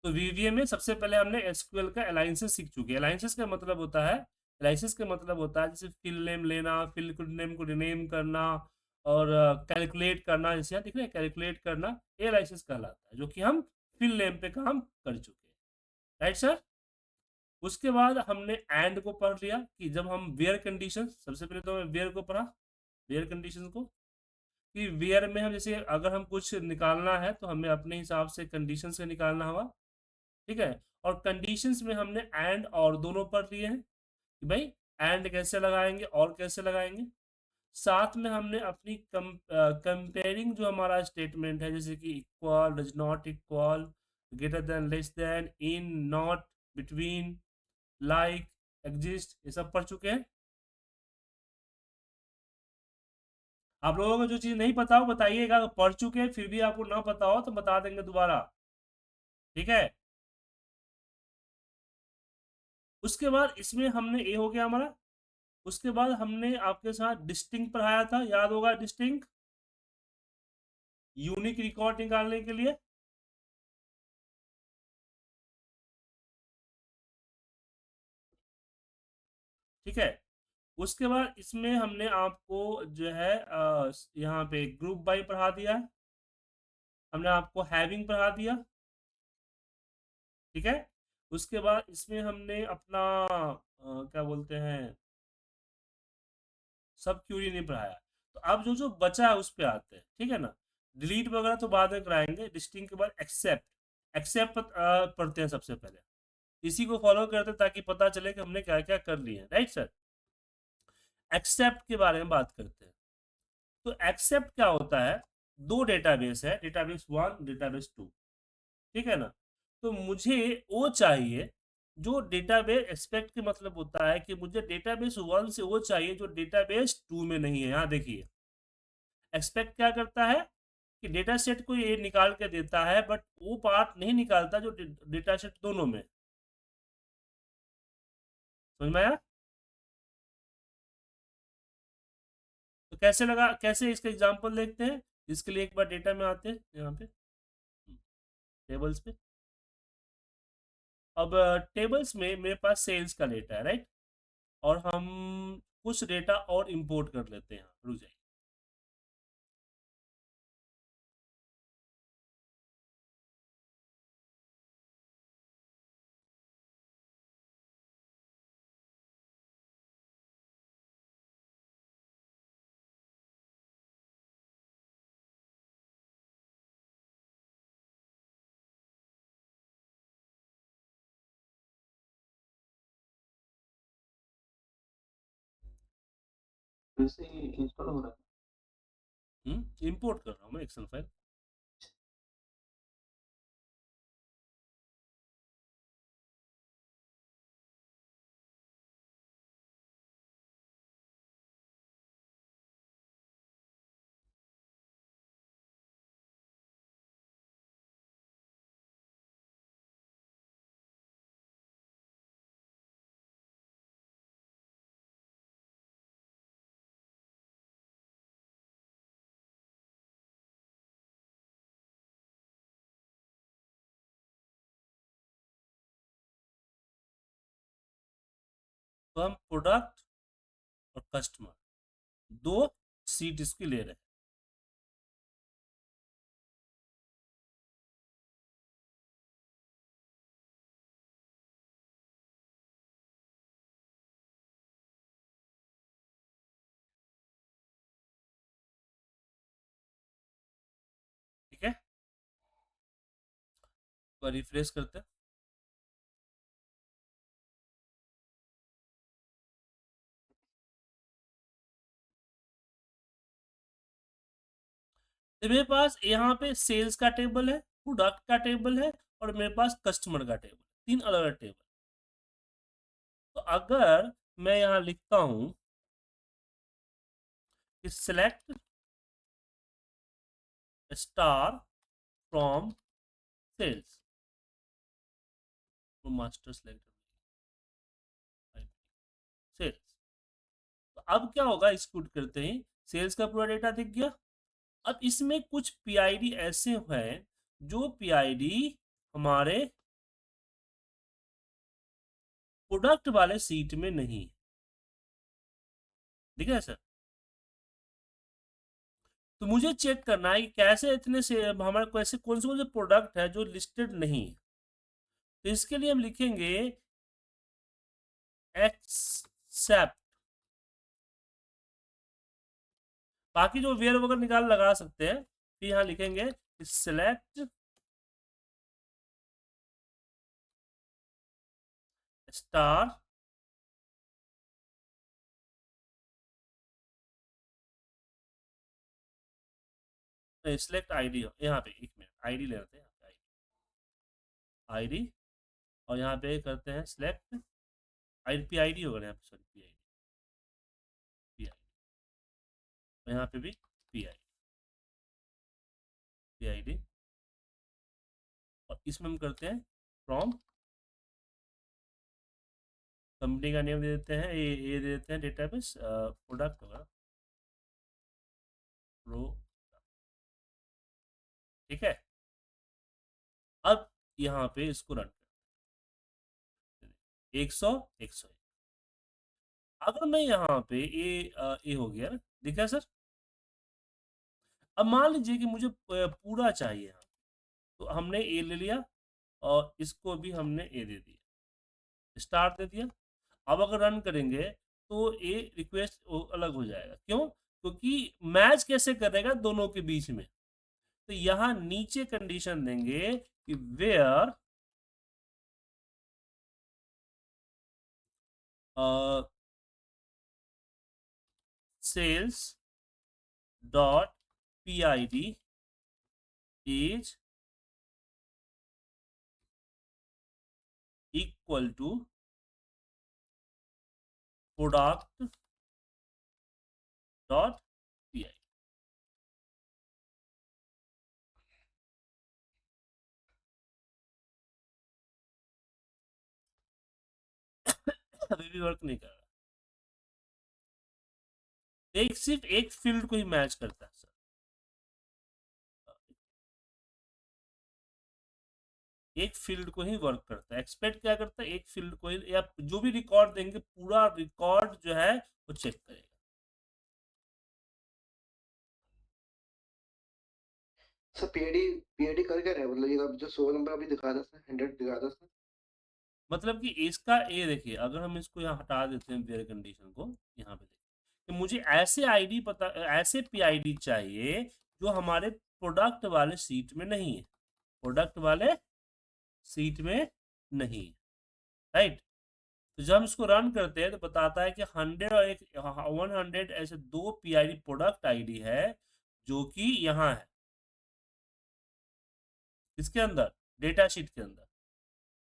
तो वीवीएम में सबसे पहले हमने एसक्यूएल का अलाइंसेस सीख चुके हैं। अलाइंसेस का मतलब होता है, अलाइंसेस का मतलब होता है जैसे फील्ड नेम लेना, फील्ड नेम को रिनेम करना, और कैलकुलेट करना, जैसे यहाँ दिख रहे हैं कैलकुलेट करना, ये अलाइंसेस कहलाता है, जो कि हम फील्ड नेम पे काम कर चुके हैं। Right sir. उसके बाद हमने एंड को पढ़ लिया कि जब हम वेयर कंडीशन, सबसे पहले तो हमें वेयर को पढ़ा, वेयर कंडीशन को, कि वेयर में हम जैसे अगर हम कुछ निकालना है तो हमें अपने हिसाब से कंडीशन से निकालना होगा। ठीक है। और कंडीशंस में हमने एंड और दोनों पढ़ लिए हैं कि भाई एंड कैसे लगाएंगे और कैसे लगाएंगे। साथ में हमने अपनी कंपेयरिंग जो हमारा स्टेटमेंट है, जैसे कि equal, does not equal, greater than, less than, in, not, between, like, exist, ये सब पढ़ चुके हैं। आप लोगों को जो चीज़ नहीं पता हो बताइएगा, अगर पढ़ चुके हैं फिर भी आपको ना पता हो तो बता देंगे दोबारा। ठीक है। उसके बाद इसमें हमने, ये हो गया हमारा। उसके बाद हमने आपके साथ डिस्टिंक्ट पढ़ाया था, याद होगा डिस्टिंक्ट, यूनिक रिकॉर्ड निकालने के लिए। ठीक है। उसके बाद इसमें हमने आपको जो है यहाँ पे ग्रुप बाई पढ़ा दिया है, हमने आपको हैविंग पढ़ा दिया। ठीक है। उसके बाद इसमें हमने अपना क्या बोलते हैं, सब क्यूरी नहीं पढ़ाया। तो अब जो जो बचा है उस पे आते हैं, ठीक है ना। डिलीट वगैरह तो बाद में कराएंगे। डिस्टिंग के बाद एक्सेप्ट, एक्सेप्ट पढ़ते हैं सबसे पहले, इसी को फॉलो करते हैं ताकि पता चले कि हमने क्या क्या कर लिए हैं। Right sir. एक्सेप्ट के बारे में बात करते हैं। तो एक्सेप्ट क्या होता है, दो डेटाबेस है, डेटाबेस वन, डेटाबेस टू। ठीक है ना। तो मुझे वो चाहिए जो डेटाबेस, एक्सपेक्ट के मतलब होता है कि मुझे डेटाबेस वन से वो चाहिए जो डेटाबेस टू में नहीं है। यहाँ देखिए, एक्सपेक्ट क्या करता है कि डेटा सेट को ये निकाल के देता है, बट वो पार्ट नहीं निकालता जो डेटा सेट दोनों में। समझ में आया। तो कैसे लगा, कैसे इसका एग्जांपल देखते हैं। इसके लिए एक बार डेटा में आते हैं, यहाँ पे टेबल्स पे। अब टेबल्स में मेरे पास सेल्स का डेटा है, राइट। और हम कुछ डेटा और इंपोर्ट कर लेते हैं, रुक जाइए। फिर से इंस्टॉल हो रहा इंपोर्ट कर रहा हूँ मैं एक्सेल फाइल। तो हम प्रोडक्ट और कस्टमर दो सीट इसकी ले रहे हैं। ठीक है। तो रिफ्रेश करते हैं। तो मेरे पास यहाँ पे सेल्स का टेबल है, प्रोडक्ट का टेबल है, और मेरे पास कस्टमर का टेबल, तीन अलग अलग टेबल। तो अगर मैं यहाँ लिखता हूँ कि सिलेक्ट स्टार फ्रॉम सेल्स, तो मास्टर सेलेक्ट सेल्स, तो अब क्या होगा, एक्सिक्यूट करते ही सेल्स का पूरा डेटा दिख गया। अब इसमें कुछ पीआईडी ऐसे हैं जो पीआईडी हमारे प्रोडक्ट वाले सीट में नहीं। ठीक है सर, तो मुझे चेक करना है कि कैसे इतने से हमारे कैसे कौन से प्रोडक्ट है जो लिस्टेड नहीं है। तो इसके लिए हम लिखेंगे एक्सेप्ट, बाकी जो वेयर वगैरह निकाल लगा सकते हैं। फिर यहाँ लिखेंगे सिलेक्ट स्टार सिलेक्ट आईडी, यहाँ पे एक मिनट आईडी ले लेते हैं, आईडी, और यहाँ पे करते हैं select I P I D होगा यहाँ पे, sorry P I D, P I D, यहाँ पे भी P I P I D, और इसमें हम करते हैं फ्रॉम, कंपनी का नेम दे देते हैं, ये दे देते हैं डेटाबेस प्रोडक्ट होगा प्रो। ठीक है, अब यहाँ पे इसको रन कर 100 अगर मैं यहाँ पे ए हो गया, दिखा सर। अब मान लीजिए कि मुझे पूरा चाहिए यहाँ, तो हमने ए ले लिया और इसको भी हमने ए दे दिया, स्टार्ट दे दिया। अब अगर रन करेंगे तो ए रिक्वेस्ट अलग हो जाएगा, क्यों? क्योंकि मैच कैसे करेगा दोनों के बीच में। तो यहाँ नीचे कंडीशन देंगे कि where sales dot P I D is equal to product dot P I. अभी भी वर्क नहीं कर रहा, एक सिर्फ एक फील्ड को ही मैच करता है सर। एक फील्ड को ही वर्क करता है, एक्सपेक्ट क्या करता है, एक फील्ड को ही, या जो भी रिकॉर्ड देंगे पूरा रिकॉर्ड जो है वो चेक करेगा। सर पीआईडी कर क्या रहा है, मतलब ये जो 100 नंबर अभी दिखा था सर, 100 दिखा था सर। मतलब कि इसका ए देखिए, अगर हम इसको यहाँ हटा देते हैं वेयर कंडीशन को, यहाँ पे देखिए कि मुझे ऐसे आईडी पता, ऐसे पीआईडी चाहिए जो हमारे प्रोडक्ट वाले सीट में नहीं है, प्रोडक्ट वाले सीट में नहीं है, राइट। तो जब हम इसको रन करते हैं तो बताता है कि 100 और एक 100 ऐसे दो पीआईडी प्रोडक्ट आईडी है जो कि यहाँ है, इसके अंदर डेटा शीट के अंदर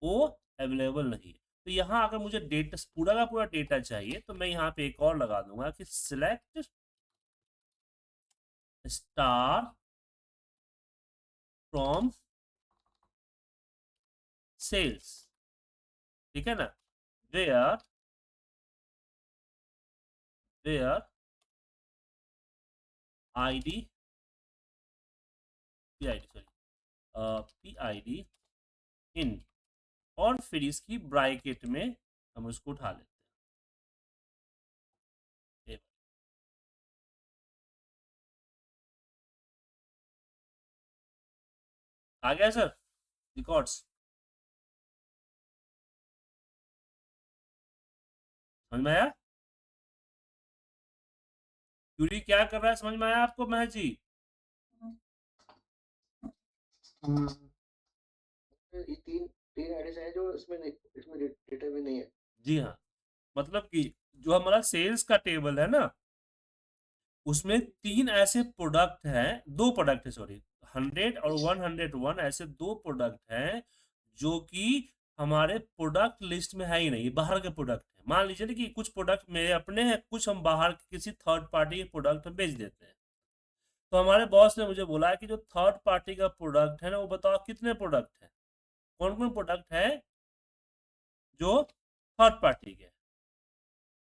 वो अवेलेबल नहीं है। तो यहाँ अगर मुझे डेटा पूरा का पूरा डेटा चाहिए तो मैं यहाँ पे एक और लगा दूंगा कि सिलेक्ट स्टार फ्रॉम सेल्स, ठीक है ना, where where ID P I D, sorry P I D in, और फिर इसकी ब्रैकेट में हम उसको उठा लेते हैं। आ गया सर रिकॉर्ड्स, समझ में आया? क्यूरी क्या कर रहा है समझ में आया आपको महज जी? ये तीन आईडीज हैं जो इसमें डेटा में नहीं है। जी हाँ, मतलब कि जो हमारा सेल्स का टेबल है ना, उसमें 3 ऐसे प्रोडक्ट हैं, 2 प्रोडक्ट है सॉरी, 100 और 101 ऐसे 2 प्रोडक्ट हैं जो कि हमारे प्रोडक्ट लिस्ट में है ही नहीं, बाहर के प्रोडक्ट है। मान लीजिए ना कि कुछ प्रोडक्ट मेरे अपने हैं, कुछ हम बाहर किसी थर्ड पार्टी के प्रोडक्ट में बेच देते हैं। तो हमारे बॉस ने मुझे बोला है कि जो थर्ड पार्टी का प्रोडक्ट है ना, वो बताओ कितने प्रोडक्ट है, कौन कौन प्रोडक्ट है जो थर्ड पार्टी के।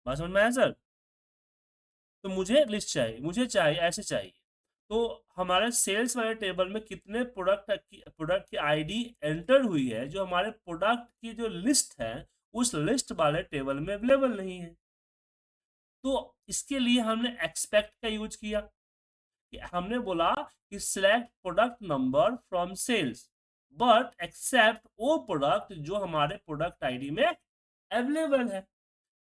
बात समझ में आया सर? तो मुझे लिस्ट चाहिए, मुझे चाहिए ऐसे चाहिए। तो हमारे सेल्स वाले टेबल में कितने प्रोडक्ट की आईडी एंटर हुई है, जो हमारे प्रोडक्ट की जो लिस्ट है उस लिस्ट वाले टेबल में अवेलेबल नहीं है। तो इसके लिए हमने एक्सपेक्ट का यूज किया कि हमने बोला कि select product number from sales but except वो प्रोडक्ट जो हमारे प्रोडक्ट आईडी में अवेलेबल है।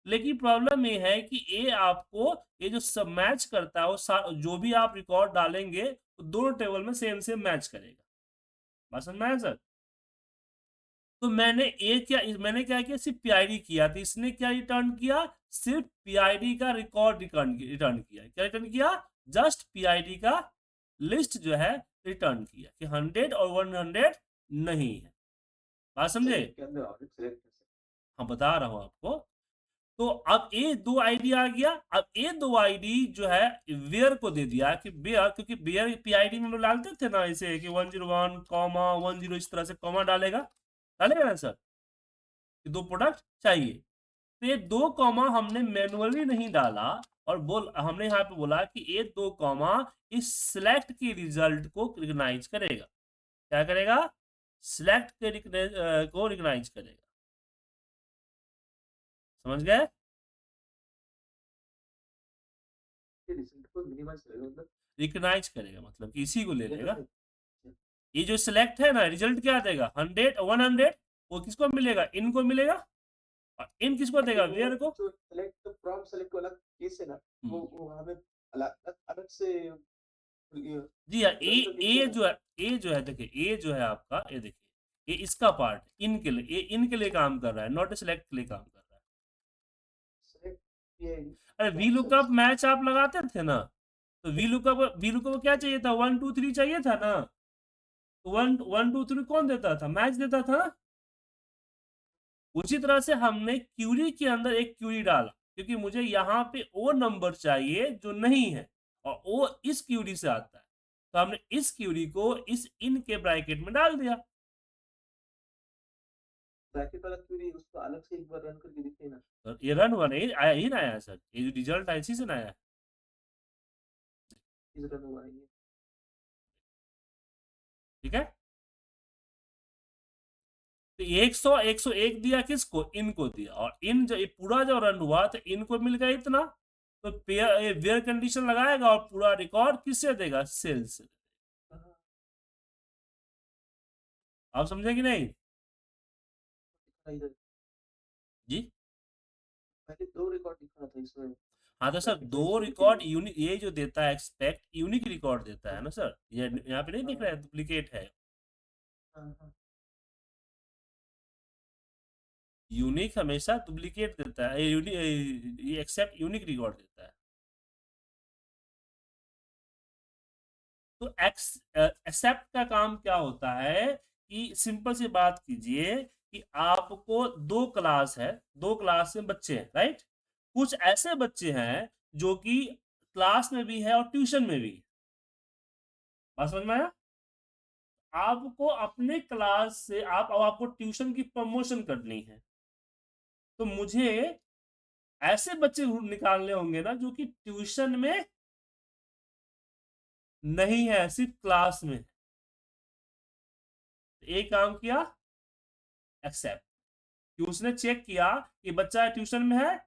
लेकिन प्रॉब्लम ये है कि ये आपको ये जो सब मैच करता है वो जो भी आप रिकॉर्ड डालेंगे तो दोनों टेबल में सेम सेम मैच करेगा। बात समझ में आया सर? तो मैंने क्या किया, सिर्फ पीआईडी किया, तो इसने क्या रिटर्न किया, सिर्फ पीआईडी का रिकॉर्ड रिटर्न किया। क्या रिटर्न किया? जस्ट पीआईडी का लिस्ट जो है रिटर्न किया कि 100 और 100 नहीं है। बात समझे? के अंदर ऑब्जेक्ट सिलेक्ट कर सकते हाँ बता रहा हूँ आपको। तो अब ये दो आईडी आ गया। अब ये दो आईडी जो है वेयर को दे दिया कि वेयर, क्योंकि वेयर पीआईडी में हम लोग डालते थे ना ऐसे कि 101 कॉमा 10 इस तरह से कॉमा डालेगा ना सर कि दो प्रोडक्ट चाहिए। तो ये दो कॉमा हमने मैनुअली नहीं डाला और हमने यहाँ पे बोला कि ये दो कॉमा इस सिलेक्ट के रिजल्ट को रिकग्नाइज करेगा। क्या करेगा? सिलेक्ट के को रिकग्नाइज करेगा। समझ गए? हैं रिजल्ट को मिनिमाइज करेगा, मतलब रिकग्नाइज करेगा मतलब कि इसी को ले ये तो लेगा। फिर ये जो सिलेक्ट है ना, रिजल्ट क्या देगा? 100 100 वो किसको मिलेगा? इनको मिलेगा। और इन किसको देगा? वेयर को। जो सेलेक्ट फ्रॉम सेलेक्ट वाला केस है ना, वो हमें अलग अलग से जी हाँ, ये ए जो है देखिए, ए जो है आपका, ये देखिए ये इसका पार्ट इनके लिए, ये इनके लिए काम कर रहा है, नॉट सिलेक्ट के लिए काम कर रहा है। सेलेक्ट ये अरे वी लुकअप मैच आप लगाते थे ना, तो वी लुकअप क्या चाहिए था? 1 2 3 चाहिए था ना। तो 1 2 3 कौन देता था? मैच देता था ना। उसी तरह से हमने क्यूरी के अंदर एक क्यूरी डाला क्योंकि मुझे यहाँ पे वो नंबर चाहिए जो नहीं है और वो इस क्यूरी से आता है, तो हमने इस क्यूरी को इस इन के ब्रैकेट में डाल दिया। ब्रैकेट वाला क्वेरी उसको अलग से एक बार रन करके दिखे ना। तो ये रन हुआ नहीं, आया ही ना आया सर, ये रिजल्ट ऐसी से ना आया। इस रन हुआ है ये। ठीक है, तो 101 दिया किसको? इनको दिया, और इन जो पूरा जो रन हुआ तो इनको मिल गया इतना, तो वेयर कंडीशन लगाएगा और पूरा रिकॉर्ड किससे देगा? सेल्स से। आप समझे कि नहीं इधर जी? पहले दो रिकॉर्ड दिखा था इसमें। हाँ तो सर ब्रैकेट दो वाली रिकॉर्ड यूनिक, ये जो देता है एक्सपेक्ट यूनिक रिकॉर्ड देता है ना सर, ये यहाँ पे नहीं दिख रहा है डुप्लीकेट है। हाँ यूनिक हमेशा डुप्लीकेट देता है, ये एक्सेप्ट यूनिक रिकॉर्ड देता है। तो एक्सेप्ट का काम क्या होता है कि सिंपल सी बात कीजिए कि आपको दो क्लास में बच्चे हैं, राइट? कुछ ऐसे बच्चे हैं जो कि क्लास में भी है और ट्यूशन में भी। बात समझ में आया? आपको अपने क्लास से अब आपको ट्यूशन की प्रमोशन करनी है, तो मुझे ऐसे बच्चे निकालने होंगे ना जो कि ट्यूशन में नहीं है, सिर्फ क्लास में। एक काम किया एक्सेप्ट, कि उसने चेक किया कि बच्चा ट्यूशन में है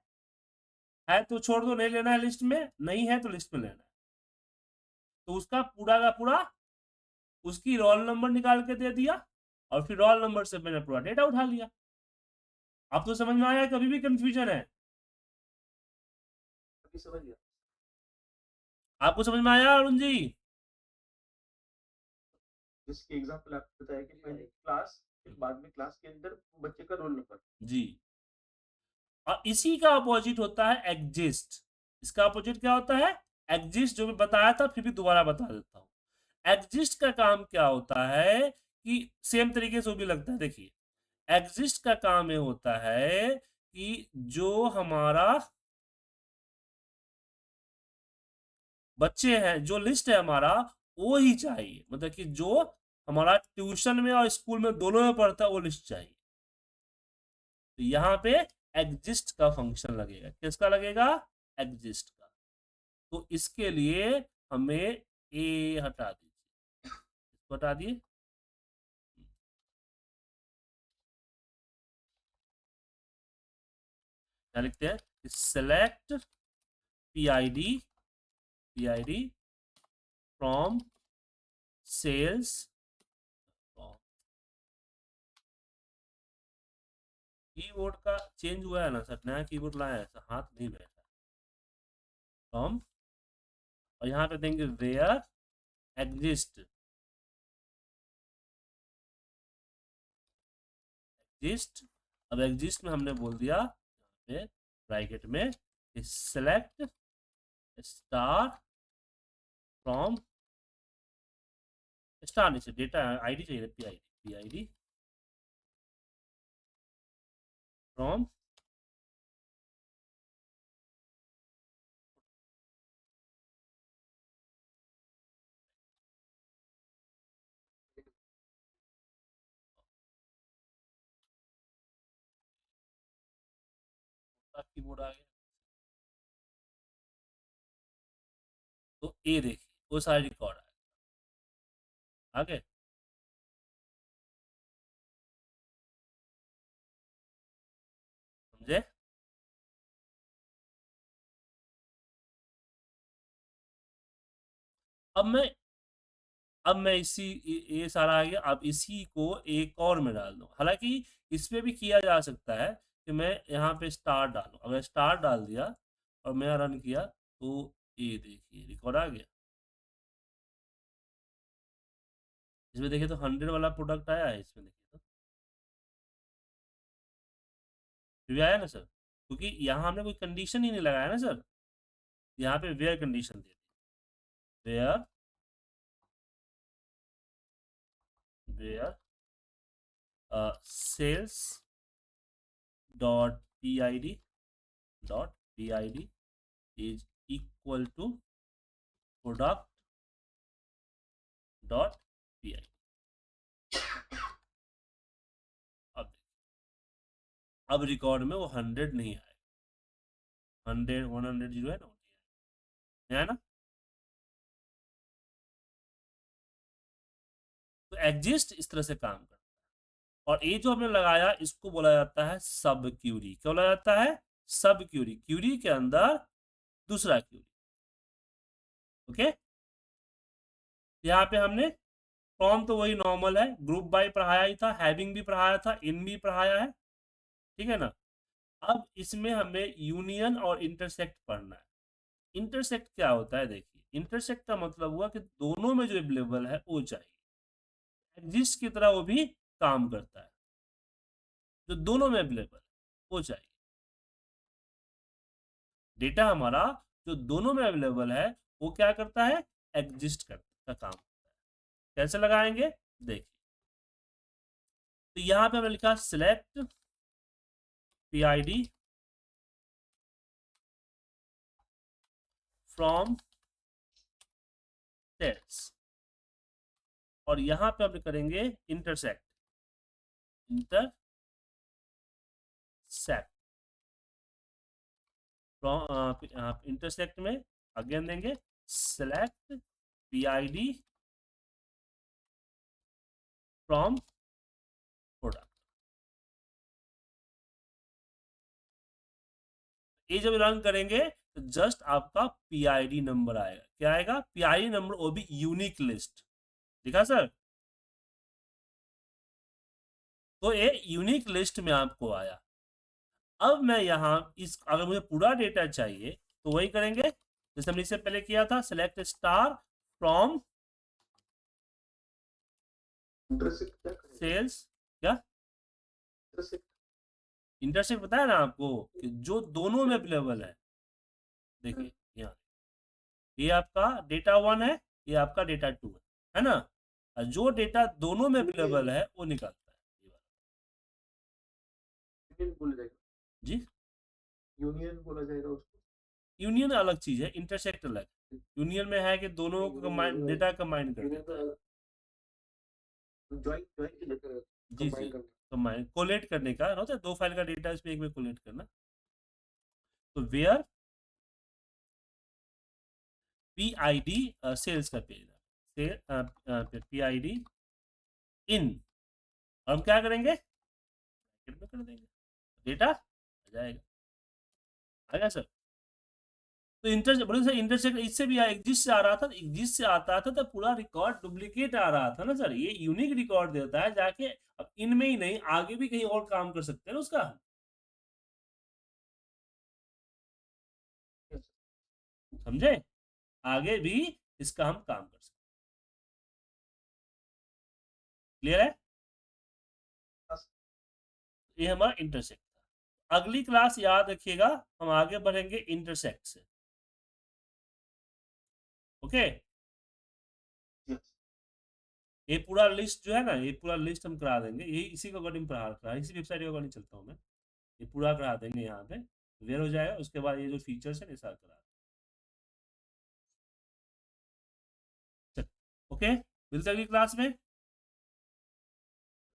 तो छोड़ दो, नहीं लेना है लिस्ट में, नहीं है तो लिस्ट में लेना है। तो उसका पूरा का पूरा उसकी रोल नंबर निकाल के दे दिया और फिर रोल नंबर से मैंने पूरा डेटा उठा लिया। अब तो समझ में आया? कभी भी कंफ्यूजन है? अभी समझ गया। आपको समझ में आया अरुण जी? जिसके एग्जांपल आपने बताया कि पहले क्लास फिर बाद में क्लास के अंदर बच्चे का रोल नंबर। जी, और इसी का अपोजिट होता है एग्जिस्ट। इसका अपोजिट क्या होता है? एग्जिस्ट, जो मैं बताया था फिर भी दोबारा बता देता हूँ। एग्जिस्ट का काम क्या होता है कि सेम तरीके से वो भी लगता है। देखिए, एग्जिस्ट का काम ये होता है कि जो हमारा बच्चे हैं, जो लिस्ट है हमारा, वो ही चाहिए, मतलब कि जो हमारा ट्यूशन में और स्कूल में दोनों में पढ़ता है वो लिस्ट चाहिए। तो यहाँ पे एग्जिस्ट का फंक्शन लगेगा। किसका लगेगा? एग्जिस्ट का। तो इसके लिए हमें ए हटा दीजिए, इसको हटा दिए। क्या लिखते हैं, select PID from sales, keyboard का चेंज हुआ है ना सर, नया कीबोर्ड लाया है सर, हाथ नहीं बैठा, फ्रॉम, और यहाँ पे देंगे वेयर एग्जिस्ट, अब एग्जिस्ट में हमने बोल दिया यहाँ पे ब्रैकेट में सेलेक्ट स्टार फ्रॉम, स्टार नहीं चाहिए, डेटा आईडी चाहिए, PID फ्रॉम, कीबोर्ड आ गया, तो ए देखिए वो सारा रिकॉर्ड है आगे। समझे, अब मैं इसी ये सारा आ गया, अब इसी को एक और में डाल दूं, हालांकि इस पे भी किया जा सकता है कि मैं यहाँ पे स्टार डालूं, अगर स्टार डाल दिया और मैं रन किया तो ये देखिए रिकॉर्ड आ गया, इसमें देखिए तो 100 वाला प्रोडक्ट आया है, इसमें देखिए तो भी आया ना सर, क्योंकि यहाँ हमने कोई कंडीशन ही नहीं लगाया ना सर, यहाँ पे वेयर कंडीशन दे दी, where where sales .pid is equal to product .pid। अब रिकॉर्ड में वो 100 नहीं आए, 100 100 जीरो है ना, है ना, तो एग्जिस्ट इस तरह से काम करता है, और ये जो हमने लगाया इसको बोला जाता है सब क्यूरी, क्या बोला जाता है, सब क्यूरी, क्यूरी के अंदर दूसरा क्यूरी, ओके। यहाँ पे हमने फ्रॉम तो वही नॉर्मल है, ग्रुप बाय पढ़ाया ही था, हैविंग भी पढ़ाया था, इन भी पढ़ाया है, ठीक है ना। अब इसमें हमें यूनियन और इंटरसेक्ट पढ़ना है। इंटरसेक्ट क्या होता है, देखिए इंटरसेक्ट का मतलब हुआ कि दोनों में जो अवेलेबल है वो चाहिए, एग्जिस्ट की तरह वो भी काम करता है, जो दोनों में अवेलेबल है वो चाहिए, डेटा हमारा जो दोनों में अवेलेबल है वो क्या करता है, एग्जिस्ट करता का काम करता है। कैसे लगाएंगे देखिए, तो यहाँ पे हमने लिखा सिलेक्ट PID फ्रॉम सेल्स, और यहाँ पे हम करेंगे इंटरसेक्ट फ्रॉम इंटरसेक्ट में अगेन देंगे सेलेक्ट PID फ्रॉम प्रोडक्ट। ये जब रन करेंगे तो जस्ट आपका PID नंबर आएगा, क्या आएगा, PID नंबर, वो भी यूनिक लिस्ट, देखा सर, तो ये यूनिक लिस्ट में आपको आया। अब मैं यहाँ इस, अगर मुझे पूरा डेटा चाहिए तो वही करेंगे जैसे हमने इससे पहले किया था, सेलेक्ट स्टार फ्रॉम सेल्स, क्या इंटरसेक्ट बताया ना आपको कि जो दोनों में अवेलेबल है, देखिए यहाँ ये आपका डेटा 1 है, ये आपका डेटा 2 है ना, और जो डेटा दोनों में अवेलेबल है वो निकालता है, यूनियन बोला जाएगा, जी यूनियन बोला जाएगा उसको, यूनियन अलग चीज है, इंटरसेक्ट अलग, यूनियन में है कि दोनों को डेटा कंबाइन कर देता है, ज्वाइन ज्वाइन जी जी, कंबाइन कोलेट करने का होता है, दो फाइल का डेटा इसमें एक में कोलेट करना, तो वेयर PID सेल्स का पेज है, PID इन, हम क्या करेंगे कर देंगे, डेटा आ जाएगा, आया सर? तो इंटर बोले सर इंटरसेक्ट इससे भी एग्जिस्ट से आ रहा था, एग्जिस्ट से आता था तो पूरा रिकॉर्ड डुप्लीकेट आ रहा था ना सर, ये यूनिक रिकॉर्ड देता है जाके, अब इनमें ही नहीं आगे भी कहीं और काम कर सकते हैं ना उसका, समझे? आगे भी इसका हम काम कर सकते, क्लियर है? ये हमारा इंटरसेक्ट था। अगली क्लास याद रखिएगा हम आगे बढ़ेंगे इंटरसेक्ट से, ओके? ये पूरा लिस्ट जो है ना, ये पूरा लिस्ट हम करा देंगे, यही इसी को अकॉर्डिंग करा, इसी वेबसाइट के अकॉर्डिंग चलता हूँ मैं, ये पूरा करा देंगे यहाँ पे, क्लियर हो जाएगा। उसके बाद ये जो फीचर्स है ये सारा करा, ओके? मिलते हैं अगली क्लास में।